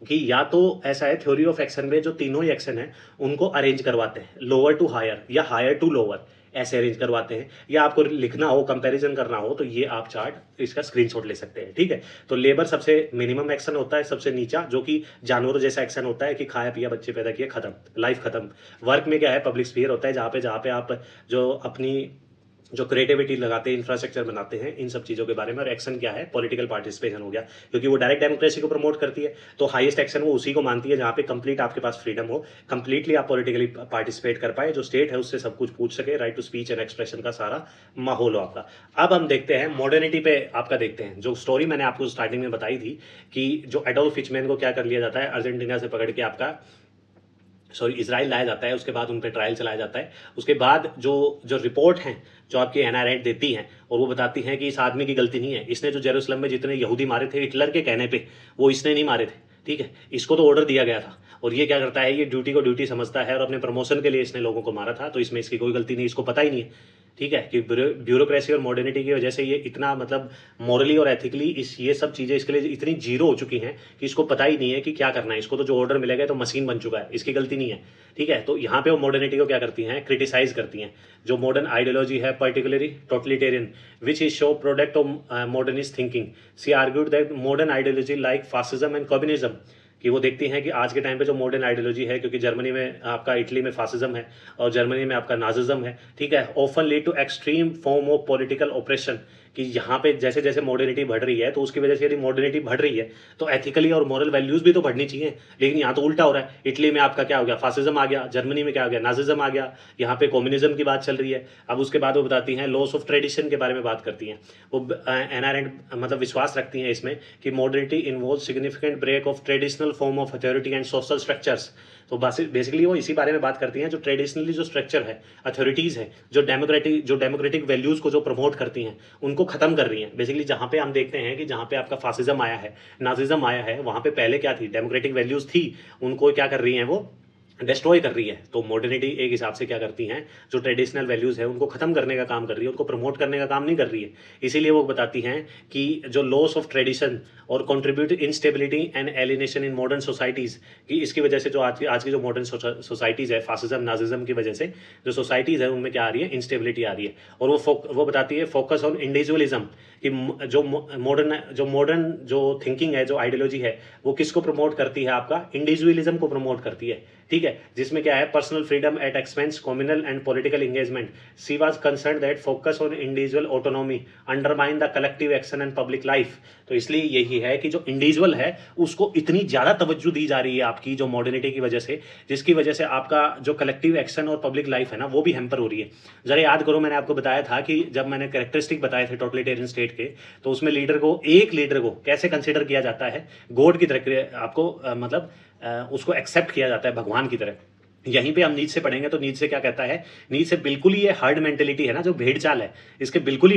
कि या तो ऐसा है, थ्योरी ऑफ एक्शन में जो तीनों ही एक्शन है उनको अरेंज करवाते हैं, लोअर टू हायर या हायर टू लोअर, ऐसे अरेंज करवाते हैं। या आपको लिखना हो, कंपैरिजन करना हो, तो ये आप चार्ट इसका स्क्रीनशॉट ले सकते हैं। ठीक है, तो लेबर सबसे मिनिमम एक्शन होता है, सबसे नीचा, जो कि जानवरों जैसा एक्शन होता है कि खाया पिया, बच्चे पैदा किए, खत्म, लाइफ खत्म। वर्क में क्या है, पब्लिक स्फीयर होता है, जहाँ पे आप जो अपनी जो क्रिएटिविटी लगाते हैं, इंफ्रास्ट्रक्चर बनाते हैं, इन सब चीज़ों के बारे में। और एक्शन क्या है, पॉलिटिकल पार्टिसिपेशन हो गया, क्योंकि वो डायरेक्ट डेमोक्रेसी को प्रमोट करती है। तो हाईएस्ट एक्शन वो उसी को मानती है जहाँ पे कंप्लीट आपके पास फ्रीडम हो, कंप्लीटली आप पॉलिटिकली पार्टिसिपेट कर पाए, जो स्टेट है उससे सब कुछ पूछ सके, right to speech and expression का सारा माहौल हो आपका। अब हम देखते हैं मॉडर्निटी पे, आपका देखते हैं जो स्टोरी मैंने आपको स्टार्टिंग में बताई थी कि जो एडोल्फ हिचमैन को क्या कर लिया जाता है, अर्जेंटीना से पकड़ के आपका इजराइल लाया जाता है, उसके बाद उन पर ट्रायल चलाया जाता है। उसके बाद जो जो रिपोर्ट हैं जो आपकी एनआरआई देती हैं, और वो बताती हैं कि इस आदमी की गलती नहीं है, इसने जो जेरूसलम में जितने यहूदी मारे थे हिटलर के कहने पे, वो इसने नहीं मारे थे, ठीक है, इसको तो ऑर्डर दिया गया था। और ये क्या करता है, ये ड्यूटी को ड्यूटी समझता है और अपने प्रमोशन के लिए इसने लोगों को मारा था, तो इसमें इसकी कोई गलती नहीं, इसको पता ही नहीं है। ठीक है, कि ब्यूरोक्रेसी और मॉडर्निटी की वजह से ये इतना मतलब मॉरली और एथिकली ये सब चीज़ें इसके लिए इतनी जीरो हो चुकी हैं कि इसको पता ही नहीं है कि क्या करना है। इसको तो जो ऑर्डर मिलेगा तो मशीन बन चुका है, इसकी गलती नहीं है। ठीक है, तो यहाँ पे वो मॉडर्निटी को क्या करती हैं, क्रिटिसाइज करती हैं। जो मॉडर्न आइडियोलॉजी है, particularly totalitarian, which is show product of modernist thinking, she argued that modern ideology like fascism and communism, कि वो देखती हैं कि आज के टाइम पे जो मॉडर्न आइडियोलॉजी है, क्योंकि जर्मनी में आपका, इटली में फासिज्म है और जर्मनी में आपका नाजिज्म है, ठीक है, often lead to extreme form of political operation, कि यहाँ पे जैसे जैसे मॉडर्निटी बढ़ रही है, तो उसकी वजह से यदि मॉडर्निटी बढ़ रही है तो एथिकली और मॉरल वैल्यूज भी तो बढ़नी चाहिए। लेकिन यहाँ तो उल्टा हो रहा है। इटली में आपका क्या हो गया, फासिज्म आ गया। जर्मनी में क्या हो गया, नाजिज्म आ गया। यहाँ पे कम्युनिज्म की बात चल रही है। अब उसके बाद वो बताती हैं लॉस ऑफ ट्रेडिशन के बारे में बात करती हैं। वो एनआरएंड मतलब विश्वास रखती हैं इसमें कि modernity involve significant break of traditional form of authority and social structures. तो बेसिकली वो इसी बारे में बात करती हैं, जो ट्रेडिशनली जो स्ट्रक्चर है, अथॉरिटीज़ है, जो डेमोक्रेटिक वैल्यूज़ को जो प्रमोट करती हैं, उनको ख़त्म कर रही हैं। बेसिकली जहाँ पे हम देखते हैं कि जहाँ पे आपका फासिज्म आया है, नाजिज्म आया है, वहाँ पे पहले क्या थी, डेमोक्रेटिक वैल्यूज़ थी, उनको क्या कर रही हैं, वो डिस्ट्रॉय कर रही है। तो मॉडर्निटी एक हिसाब से क्या करती हैं, जो ट्रेडिशनल वैल्यूज़ है उनको ख़त्म करने का काम कर रही है, उनको प्रमोट करने का काम नहीं कर रही है। इसीलिए वो बताती हैं कि जो लॉस ऑफ ट्रेडिशन और contribute instability and alienation in modern societies, कि इसकी वजह से जो आज की जो मॉडर्न सोसाइटीज़ है, फासिज्म नाजिज्म की वजह से जो सोसाइटीज़ है उनमें क्या आ रही है, इंस्टेबिलिटी आ रही है। और वो बताती है फोकस ऑन इंडिविजुअलिज्म, कि जो मॉडर्न जो थिंकिंग है, जो आइडियोलॉजी है, वो किसको प्रमोट करती है, आपका इंडिविजुअलिज्म को प्रमोट करती है। ठीक है, जिसमें क्या है, personal freedom at expense communal and political engagement. She was concern that focus on individual autonomy undermine the collective action and public life. तो इसलिए यही है कि जो इंडिविजुअल है उसको इतनी ज़्यादा तवज्जो दी जा रही है आपकी जो मॉडर्निटी की वजह से, जिसकी वजह से आपका जो कलेक्टिव एक्शन और पब्लिक लाइफ है ना, वो भी हैम्पर हो रही है। जरा याद करो, मैंने आपको बताया था कि जब मैंने कैरेक्टरिस्टिक बताए थे टोटलिटेरियन स्टेट के, तो उसमें एक लीडर को कैसे कंसिडर किया जाता है, गॉड की तरह आपको उसको एक्सेप्ट किया जाता है, भगवान की तरह। यहीं पे हम नीचे से पढ़ेंगे तो नीचे से क्या कहता है, नीचे से बिल्कुल ही ये हर्ड मेंटेलिटी है ना, जो भेड़ चाल है, इसके बिल्कुल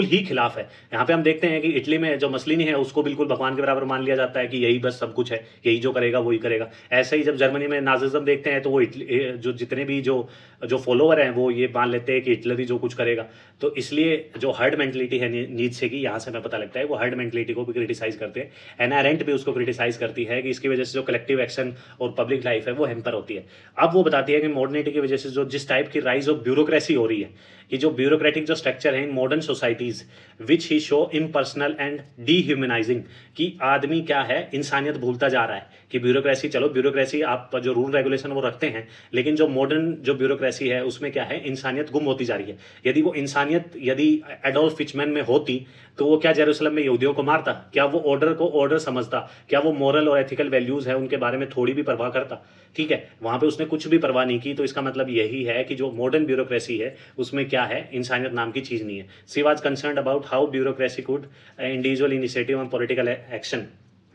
ही खिलाफ है। यहाँ पे हम देखते हैं कि इटली में जो मसलिनी है उसको बिल्कुल भगवान के बराबर मान लिया जाता है कि यही बस सब कुछ है, यही जो करेगा वही करेगा। ऐसे ही जब जर्मनी में नाजिज्म देखते हैं तो वो जो जितने भी जो फॉलोवर हैं वो ये मान लेते हैं कि हिटलर ही जो कुछ करेगा। तो इसलिए जो हर्ड मेंटेलिटी है नीचे की, यहाँ से हमें पता लगता है वो हर्ड मेंटेलिटी को भी क्रिटिसाइज करते हैं। एना अरेंट भी उसको क्रिटिसाइज करती है कि इसकी वजह से जो कलेक्टिव एक्शन और पब्लिक लाइफ है वो हैम्पर होती है। अब वो बताती है कि मॉडर्निटी की वजह से जो जिस टाइप की राइज ऑफ ब्यूरोक्रेसी हो रही है, कि जो ब्यूरोक्रेटिक जो स्ट्रक्चर है in modern societies which he show impersonal and dehumanising, कि आदमी क्या है, इंसानियत भूलता जा रहा है। कि ब्यूरोक्रेसी, चलो ब्यूरोक्रेसी आप जो रूल रेगुलेशन वो रखते हैं, लेकिन जो मॉडर्न जो ब्यूरोक्रेसी है उसमें क्या है, इंसानियत गुम होती जा रही है। यदि वो इंसानियत यदि एडोल्फ हिचमैन में होती तो वो क्या जेरूसलम में यहूदियों को मारता? क्या वो ऑर्डर को ऑर्डर समझता? क्या वो मॉरल और एथिकल वैल्यूज है उनके बारे में थोड़ी भी परवाह करता? ठीक है, वहां पे उसने कुछ भी परवाह नहीं की। तो इसका मतलब यही है कि जो मॉडर्न ब्यूरोक्रेसी है उसमें क्या है, इंसानियत नाम की चीज नहीं है। She was concerned about how bureaucracy could individual initiative on political action,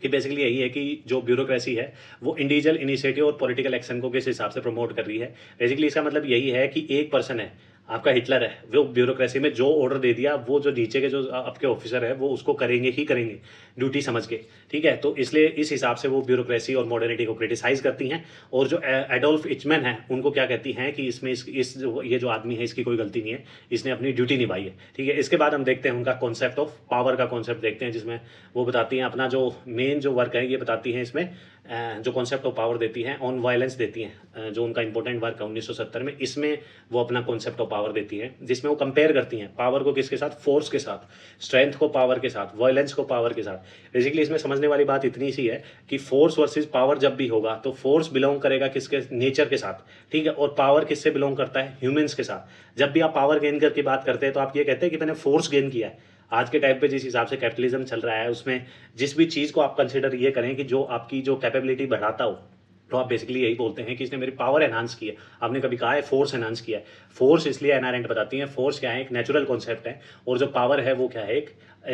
कि बेसिकली यही है कि जो ब्यूरोक्रेसी है वो इंडिविजुअल इनिशिएटिव और पॉलिटिकल एक्शन को किस हिसाब से प्रमोट कर रही है। बेसिकली इसका मतलब यही है कि एक पर्सन है, आपका हिटलर है, वो ब्यूरोक्रेसी में जो ऑर्डर दे दिया वो जो नीचे के जो आपके ऑफिसर है वो उसको करेंगे ही करेंगे, ड्यूटी समझ के। ठीक है, तो इसलिए इस हिसाब से वो ब्यूरोक्रेसी और मॉडर्निटी को क्रिटिसाइज करती हैं। और जो एडोल्फ हिचमैन है उनको क्या कहती हैं कि इसमें ये जो आदमी है इसकी कोई गलती नहीं है, इसने अपनी ड्यूटी निभाई है। ठीक है, इसके बाद हम देखते हैं उनका कॉन्सेप्ट ऑफ पावर का कॉन्सेप्ट देखते हैं, जिसमें वो बताती हैं अपना जो मेन जो वर्क है ये बताती हैं इसमें जो कॉन्सेप्ट ऑफ पावर देती हैं, ऑन वायलेंस देती हैं, जो उनका इंपॉर्टेंट वर्क है 1970 में, इसमें वो अपना कॉन्सेप्ट ऑफ पावर देती है, जिसमें वो कंपेयर करती हैं पावर को किसके साथ, फोर्स के साथ, स्ट्रेंथ को पावर के साथ, वायलेंस को पावर के साथ। बेसिकली इसमें समझने वाली बात इतनी सी है कि फोर्स वर्सेस पावर जब भी होगा तो फोर्स बिलोंग करेगा किसके, नेचर के साथ। ठीक है, और पावर किससे बिलोंग करता है, ह्यूमंस के साथ। जब भी आप पावर गेन करके बात करते हैं तो आप ये कहते हैं कि मैंने फोर्स गेन किया है। आज के टाइम पे जिस हिसाब से कैपिटलिज्म चल रहा है उसमें जिस भी चीज़ को आप कंसिडर ये करें कि जो आपकी जो कैपेबिलिटी बढ़ाता हो, तो आप बेसिकली यही बोलते हैं कि इसने मेरी पावर एनहांस की है। आपने कभी कहा है फोर्स एनहांस किया है। फोर्स इसलिए एना अरेंट बताती हैं, फोर्स क्या है, एक नेचुरल कॉन्सेप्ट है, और जो पावर है वो क्या है, एक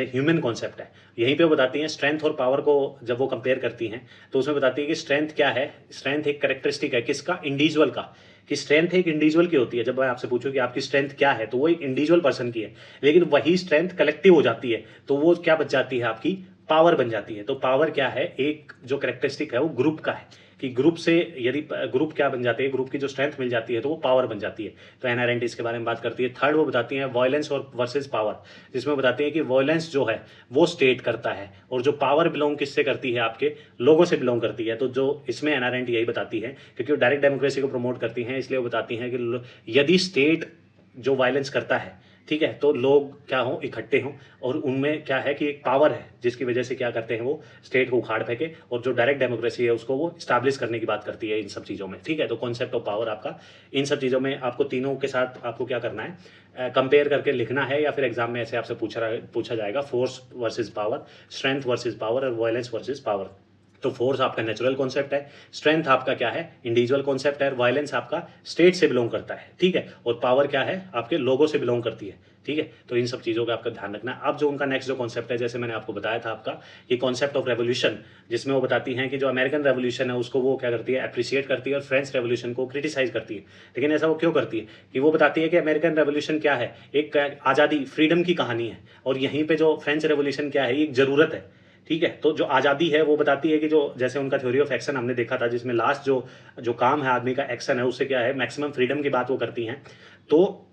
ह्यूमन कॉन्सेप्ट है। यहीं पे वो बताती हैं स्ट्रेंथ और पावर को जब वो कंपेयर करती हैं तो उसमें बताती है कि स्ट्रेंथ क्या है, स्ट्रेंथ एक कैरेक्टरिस्टिक है किसका, इंडिविजुअल का। कि स्ट्रेंथ एक इंडिविजुअल की होती है। जब मैं आपसे पूछूं कि आपकी स्ट्रेंथ क्या है तो वो एक इंडिविजुअल पर्सन की है, लेकिन वही स्ट्रेंथ कलेक्टिव हो जाती है तो वो क्या बच जाती है, आपकी पावर बन जाती है। तो पावर क्या है, एक जो कैरेक्टरिस्टिक है वो ग्रुप का है, कि ग्रुप से यदि ग्रुप क्या बन जाती है, ग्रुप की जो स्ट्रेंथ मिल जाती है तो वो पावर बन जाती है। तो एना अरेंट इसके बारे में बात करती है। थर्ड वो बताती हैं वायलेंस और वर्सेस पावर, जिसमें बताती है कि वायलेंस जो है वो स्टेट करता है और जो पावर बिलोंग किससे करती है, आपके लोगों से बिलोंग करती है। तो जो इसमें एना अरेंट यही बताती है, क्योंकि वो डायरेक्ट डेमोक्रेसी को प्रमोट करती हैं, इसलिए वो बताती हैं कि यदि स्टेट जो वायलेंस करता है, ठीक है, तो लोग क्या हों, इकट्ठे हों, और उनमें क्या है कि एक पावर है जिसकी वजह से क्या करते हैं, वो स्टेट को उखाड़ फेंके, और जो डायरेक्ट डेमोक्रेसी है उसको वो स्टैब्लिश करने की बात करती है इन सब चीज़ों में। ठीक है, तो कॉन्सेप्ट ऑफ पावर आपका इन सब चीज़ों में आपको तीनों के साथ आपको क्या करना है, कंपेयर करके लिखना है, या फिर एग्जाम में ऐसे आपसे पूछा जाएगा, force versus power, strength versus power और वायलेंस वर्सेज पावर। तो फोर्स आपका नेचुरल कॉन्सेप्ट है, स्ट्रेंथ आपका क्या है, इंडिविजुअल कॉन्सेप्ट है, वायलेंस आपका स्टेट से बिलोंग करता है। ठीक है, और पावर क्या है, आपके लोगों से बिलोंग करती है। ठीक है, तो इन सब चीज़ों का आपका ध्यान रखना है। अब जो उनका नेक्स्ट जो कॉन्सेप्ट है, जैसे मैंने आपको बताया था आपका ये कॉन्सेप्ट ऑफ रेवोल्यूशन, जिसमें वो बताती हैं कि जो अमेरिकन रेवोल्यूशन है उसको वो क्या करती है, अप्रिशिएट करती है, और फ्रेंच रेवोल्यूशन को क्रिटिसाइज करती है। लेकिन ऐसा वो क्यों करती है कि वो बताती है कि अमेरिकन रेवोल्यूशन क्या है, एक आज़ादी, फ्रीडम की कहानी है, और यहीं पर जो फ्रेंच रेवोल्यूशन क्या है, एक ज़रूरत है। ठीक है, तो जो आज़ादी है वो बताती है कि जो जैसे उनका थ्योरी ऑफ एक्शन हमने देखा था, जिसमें लास्ट जो जो काम है आदमी का, एक्शन है, उससे क्या है, मैक्सिमम फ्रीडम की बात वो करती हैं। तो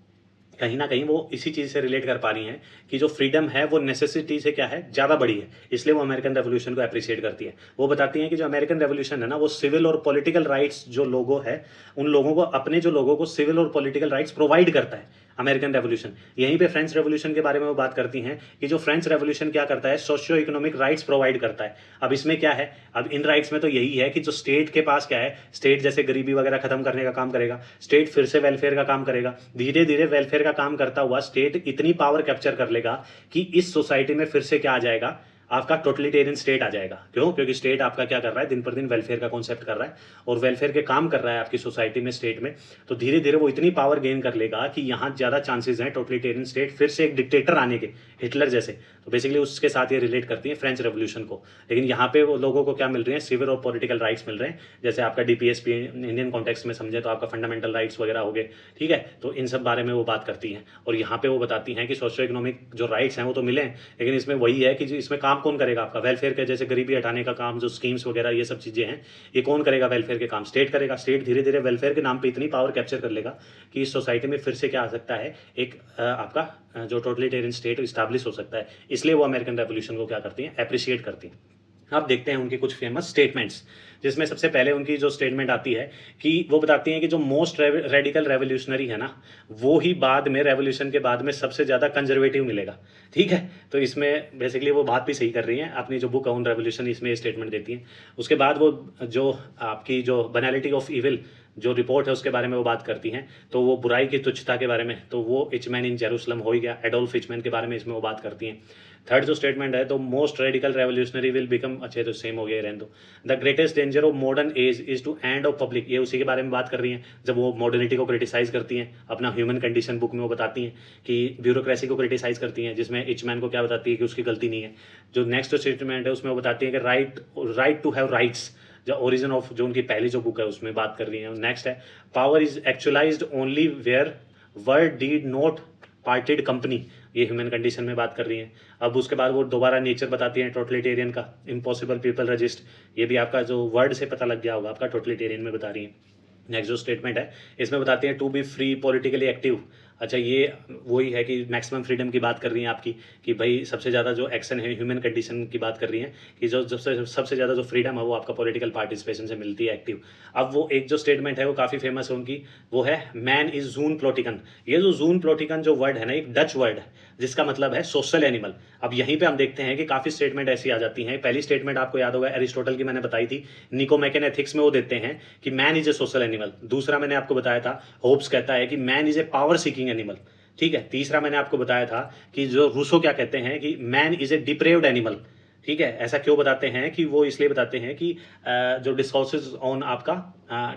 कहीं ना कहीं वो इसी चीज़ से रिलेट कर पा रही हैं कि जो फ्रीडम है वो नेसेसिटी से क्या है, ज़्यादा बड़ी है, इसलिए वो अमेरिकन रेवोल्यूशन को अप्रिशिएट करती है। वो बताती हैं कि जो अमेरिकन रेवोल्यूशन है ना, वो सिविल और पॉलिटिकल राइट्स जो लोगों है, उन लोगों को, अपने जो लोगों को सिविल और पॉलिटिकल राइट्स प्रोवाइड करता है अमेरिकन रेवोल्यूशन। यहीं पे फ्रेंच रेवोल्यूशन के बारे में वो बात करती हैं कि जो फ्रेंच रेवोल्यूशन क्या करता है, सोशियो इकोनॉमिक राइट्स प्रोवाइड करता है। अब इसमें क्या है, अब इन राइट्स में तो यही है कि जो स्टेट के पास क्या है, स्टेट जैसे गरीबी वगैरह खत्म करने का काम करेगा, स्टेट फिर से वेलफेयर का काम करेगा, धीरे धीरे वेलफेयर का काम करता हुआ स्टेट इतनी पावर कैप्चर कर लेगा कि इस सोसाइटी में फिर से क्या आ जाएगा, आपका टोटलिटेरियन स्टेट आ जाएगा। क्यों? क्योंकि स्टेट आपका क्या कर रहा है, दिन पर दिन वेलफेयर का कॉन्सेप्ट कर रहा है, और वेलफेयर के काम कर रहा है आपकी सोसाइटी में, स्टेट में। तो धीरे धीरे वो इतनी पावर गेन कर लेगा कि यहाँ ज़्यादा चांसेस हैं टोटलिटेरियन स्टेट फिर से एक डिक्टेटर आने के, हिटलर जैसे। तो बेसिकली उसके साथ ये रिलेट करती है फ्रेंच रेवोल्यूशन को। लेकिन यहाँ पे वो लोगों को क्या मिल रहे हैं, सिविल और पॉलिटिकल राइट्स मिल रहे हैं, जैसे आपका DPSP इंडियन कॉन्टेक्स्ट में समझे तो आपका फंडामेंटल राइट्स वगैरह हो गए। ठीक है, तो इन सब बारे में वो बात करती हैं, और यहाँ पे वो बताती हैं कि सोशियो इकोनॉमिक जो राइट्स हैं वो तो मिले हैं, लेकिन इसमें वही है कि इसमें काम कौन करेगा, आपका वेलफेयर के, जैसे गरीबी हटाने का काम, जो स्कीम्स वगैरह ये सब चीज़ें हैं, ये कौन करेगा, वेलफेयर के काम स्टेट करेगा। स्टेट धीरे धीरे वेलफेयर के नाम पे इतनी पावर कैप्चर कर लेगा कि इस सोसाइटी में फिर से क्या आ सकता है, एक आपका जो टोटलिटेरियन स्टेट इस्टेब्लिश हो सकता है। इसलिए वो अमेरिकन रेवोल्यूशन को क्या करती हैं, अप्रिशिएट करती हैं। अब देखते हैं उनकी कुछ फेमस स्टेटमेंट्स, जिसमें सबसे पहले उनकी जो स्टेटमेंट आती है कि वो बताती हैं कि जो मोस्ट रेडिकल रेवोल्यूशनरी है ना, वो ही बाद में, रेवोल्यूशन के बाद में सबसे ज़्यादा कंजर्वेटिव मिलेगा। ठीक है, तो इसमें बेसिकली वो बात भी सही कर रही हैं, अपनी जो बुक ऑन रेवोल्यूशन इसमें स्टेटमेंट देती हैं। उसके बाद वो जो आपकी जो बनैलिटी ऑफ इविल जो रिपोर्ट है उसके बारे में वो बात करती हैं, तो वो बुराई की तुच्छता के बारे में, तो वो इचमैन इन जेरूसलम हो ही गया, एडोल्फ इचमैन के बारे में इसमें वो बात करती हैं। थर्ड जो स्टेटमेंट है, तो most radical revolutionary will become, अच्छे तो सेम हो गया, रहने दो। The greatest danger of modern age is to end of public, ये उसी के बारे में बात कर रही हैं, जब वो मॉडर्निटी को क्रिटिसाइज करती हैं। अपना ह्यूमन कंडीशन बुक में वो बताती हैं कि ब्यूरोक्रेसी को क्रिटिसाइज करती हैं, जिसमें इचमैन को क्या बताती है कि उसकी गलती नहीं है। जो नेक्स्ट स्टेटमेंट है उसमें वो बताती है कि राइट टू हैव राइट्स, जो ओरिजिन ऑफ जो उनकी पहली जो बुक है उसमें बात कर रही है। नेक्स्ट है, power is actualised only where word deed not parted company, ये ह्यूमन कंडीशन में बात कर रही हैं। अब उसके बाद वो दोबारा नेचर बताती हैं टोटलिटेरियन का, इम्पॉसिबल पीपल रजिस्ट, ये भी आपका जो वर्ड से पता लग गया होगा, आपका टोटलिटेरियन में बता रही हैं। नेक्स्ट जो स्टेटमेंट है इसमें बताती हैं to be free politically active, अच्छा ये वही है कि मैक्सिमम फ्रीडम की बात कर रही हैं आपकी, कि भाई सबसे ज़्यादा जो एक्शन है ह्यूमन कंडीशन की बात कर रही हैं, कि जो सबसे ज़्यादा जो फ्रीडम है वो आपका पॉलिटिकल पार्टिसिपेशन से मिलती है, एक्टिव। अब वो एक जो स्टेटमेंट है वो काफ़ी फेमस है उनकी, वो है मैन इज जून प्लोटिकन। ये जो जून प्लोटिकन जो वर्ड है ना, एक डच वर्ड है जिसका मतलब है सोशल एनिमल। अब यहीं पे हम देखते हैं कि काफ़ी स्टेटमेंट ऐसी आ जाती हैं। पहली स्टेटमेंट आपको याद होगा एरिस्टोटल की, मैंने बताई थी, निकोमैकन एथिक्स में वो देते हैं कि man is a social animal. दूसरा मैंने आपको बताया था, होब्स कहता है कि man is a power seeking animal. ठीक है, तीसरा मैंने आपको बताया था कि जो रूसो क्या कहते हैं कि man is a deprived animal. ठीक है, ऐसा क्यों बताते हैं कि वो इसलिए बताते हैं कि जो डिस्कोर्सेज ऑन आपका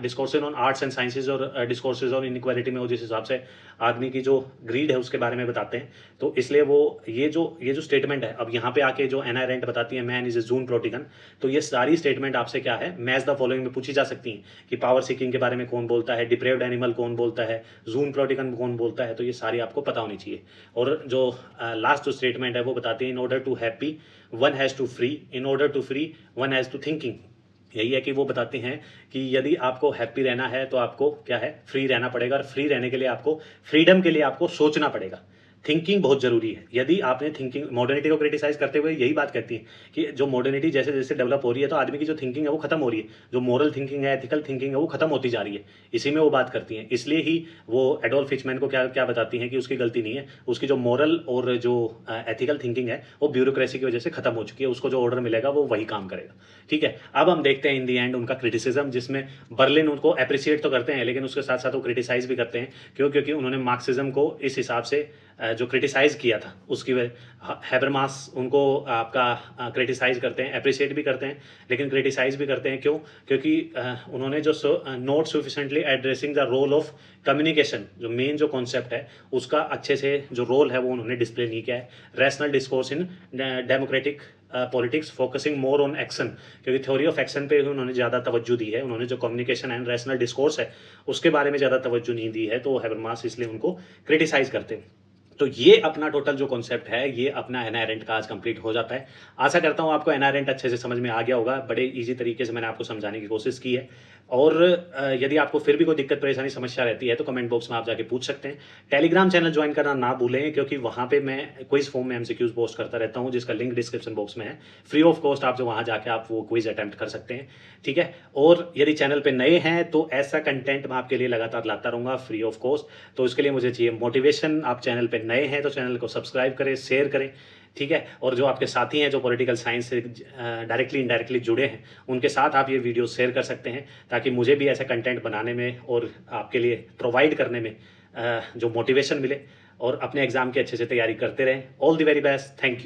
discourses on arts and sciences और डिस्कोर्सेज ऑन इनइक्वालिटी में वो जिस हिसाब से आदमी की जो ग्रीड है उसके बारे में बताते हैं, तो इसलिए वो ये जो स्टेटमेंट है, अब यहाँ पे आके जो एना एरेंट बताती है मैन इज ए जून प्लोटिकन, तो ये सारी स्टेटमेंट आपसे क्या है, मैच द फॉलोइंग में पूछी जा सकती हैं कि पावर सीकिंग के बारे में कौन बोलता है, डिप्रेव्ड एनिमल कौन बोलता है, जून प्लोटिकन कौन बोलता है, तो ये सारी आपको पता होनी चाहिए। और जो लास्ट जो स्टेटमेंट है वो बताती है in order to happy one has to free, in order to free one has to thinking. यही है कि वो बताते हैं कि यदि आपको हैप्पी रहना है तो आपको क्या है, फ्री रहना पड़ेगा, और फ्री रहने के लिए आपको, फ्रीडम के लिए आपको सोचना पड़ेगा। थिंकिंग बहुत ज़रूरी है। यदि आपने थिंकिंग मॉडर्निटी को क्रिटिसाइज़ करते हुए यही बात कहती है कि जो मॉडर्निटी जैसे-जैसे डेवलप हो रही है, तो आदमी की जो थिंकिंग है वो खत्म हो रही है। जो मोरल थिंकिंग है, एथिकल थिंकिंग है, वो खत्म होती जा रही है। इसी में वो बात करती हैं। इसलिए ही वो एडोल्फ हिचमैन को क्या क्या बताती हैं कि उसकी गलती नहीं है। उसकी जो मोरल और जो एथिकल थिंकिंग है, वो ब्यूरोक्रेसी की वजह से खत्म हो चुकी है। उसको जो ऑर्डर मिलेगा वो वही काम करेगा। ठीक है? अब हम देखते हैं इन द एंड उनका क्रिटिसिज़्म, जिसमें बर्लिन उनको एप्रिशिएट तो करते हैं, लेकिन उसके साथ-साथ वो क्रिटिसाइज़ भी करते हैं। क्यों? क्योंकि उन्होंने मार्क्सिज़्म को इस हिसाब से जो क्रिटिसाइज़ किया था, उसकी वजह हैबरमास उनको आपका क्रिटिसाइज़ करते हैं, एप्रिशिएट भी करते हैं, लेकिन क्रिटिसाइज़ भी करते हैं। क्यों? क्योंकि उन्होंने जो not sufficiently addressing the role of communication, जो मेन जो कॉन्सेप्ट है, उसका अच्छे से जो रोल है वो उन्होंने डिस्प्ले नहीं किया है। Rational discourse in democratic politics focusing more on action, क्योंकि थ्योरी ऑफ एक्शन पे उन्होंने ज़्यादा तवज्जो दी है। उन्होंने जो कम्युनिकेशन एंड रैशनल डिस्कोर्स है, उसके बारे में ज़्यादा तवज्जो नहीं दी है, तो हैबरमास इसलिए उनको क्रिटिसाइज़ करते हैं। तो ये अपना टोटल जो कॉन्सेप्ट है, ये अपना इनहेरेंट का आज कंप्लीट हो जाता है। आशा करता हूँ आपको इनहेरेंट अच्छे से समझ में आ गया होगा। बड़े ईज़ी तरीके से मैंने आपको समझाने की कोशिश की है। और यदि आपको फिर भी कोई दिक्कत, परेशानी, समस्या रहती है, तो कमेंट बॉक्स में आप जाके पूछ सकते हैं। टेलीग्राम चैनल जॉइन करना ना भूलें, क्योंकि वहाँ पे मैं क्विज़ फॉर्म में एमसीक्यूज़ पोस्ट करता रहता हूँ, जिसका लिंक डिस्क्रिप्शन बॉक्स में है। फ्री ऑफ कॉस्ट आप जो वहाँ जाके आप वो क्विज़ अटेम्प्ट कर सकते हैं। ठीक है? और यदि चैनल पे नए हैं, तो ऐसा कंटेंट मैं आपके लिए लगातार लाता रहूँगा फ्री ऑफ कॉस्ट। तो इसके लिए मुझे चाहिए मोटिवेशन। आप चैनल पे नए हैं तो चैनल को सब्सक्राइब करें, शेयर करें। ठीक है? और जो आपके साथी हैं, जो पॉलिटिकल साइंस से डायरेक्टली इनडायरेक्टली जुड़े हैं, उनके साथ आप ये वीडियो शेयर कर सकते हैं, ताकि मुझे भी ऐसा कंटेंट बनाने में और आपके लिए प्रोवाइड करने में जो मोटिवेशन मिले, और अपने एग्ज़ाम की अच्छे से तैयारी करते रहें। All the very best. Thank you.